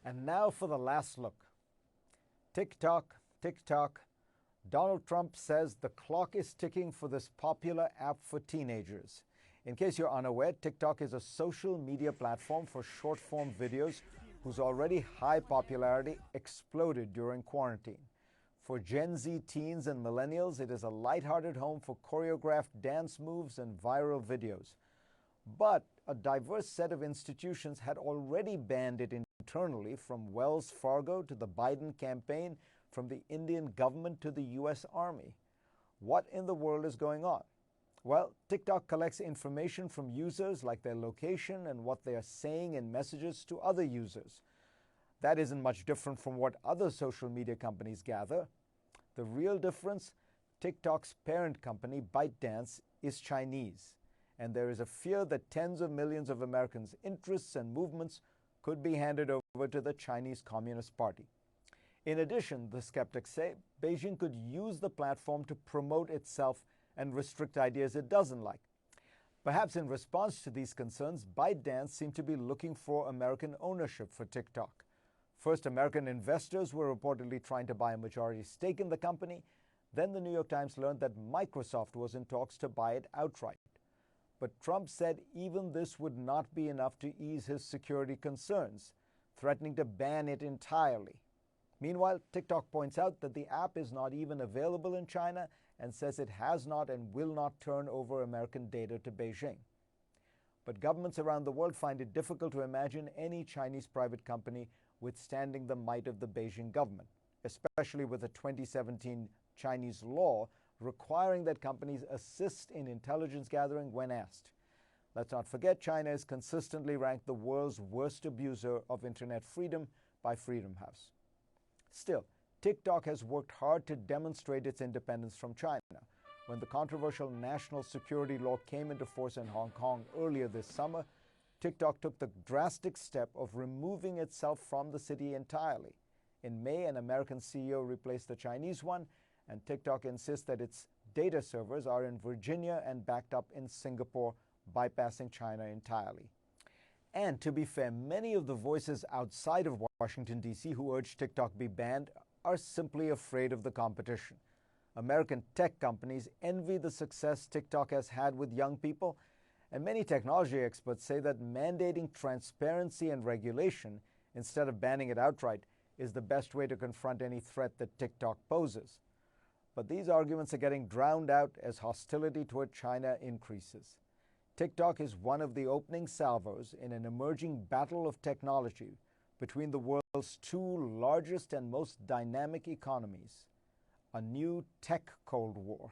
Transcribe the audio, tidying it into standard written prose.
And now for the last look. TikTok, TikTok. Donald Trump says the clock is ticking for this popular app for teenagers. In case you're unaware, TikTok is a social media platform for short-form videos whose already high popularity exploded during quarantine. For Gen Z teens and millennials, it is a lighthearted home for choreographed dance moves and viral videos. But a diverse set of institutions had already banned it internally, from Wells Fargo to the Biden campaign, from the Indian government to the US Army. What in the world is going on? Well, TikTok collects information from users like their location and what they are saying in messages to other users. That isn't much different from what other social media companies gather. The real difference, TikTok's parent company, ByteDance, is Chinese, and there is a fear that tens of millions of Americans' interests and movements could be handed over to the Chinese Communist Party. In addition, the skeptics say Beijing could use the platform to promote itself and restrict ideas it doesn't like. Perhaps in response to these concerns, ByteDance seemed to be looking for American ownership for TikTok. First, American investors were reportedly trying to buy a majority stake in the company. Then the New York Times learned that Microsoft was in talks to buy it outright. But Trump said even this would not be enough to ease his security concerns, threatening to ban it entirely. Meanwhile, TikTok points out that the app is not even available in China and says it has not and will not turn over American data to Beijing. But governments around the world find it difficult to imagine any Chinese private company withstanding the might of the Beijing government, especially with a 2017 Chinese law requiring that companies assist in intelligence gathering when asked. Let's not forget, China is consistently ranked the world's worst abuser of internet freedom by Freedom House. Still, TikTok has worked hard to demonstrate its independence from China. When the controversial national security law came into force in Hong Kong earlier this summer, TikTok took the drastic step of removing itself from the city entirely. In May, an American CEO replaced the Chinese one, and TikTok insists that its data servers are in Virginia and backed up in Singapore, bypassing China entirely. And to be fair, many of the voices outside of Washington, D.C. who urge TikTok be banned are simply afraid of the competition. American tech companies envy the success TikTok has had with young people, and many technology experts say that mandating transparency and regulation instead of banning it outright is the best way to confront any threat that TikTok poses. But these arguments are getting drowned out as hostility toward China increases. TikTok is one of the opening salvos in an emerging battle of technology between the world's two largest and most dynamic economies, a new tech Cold War.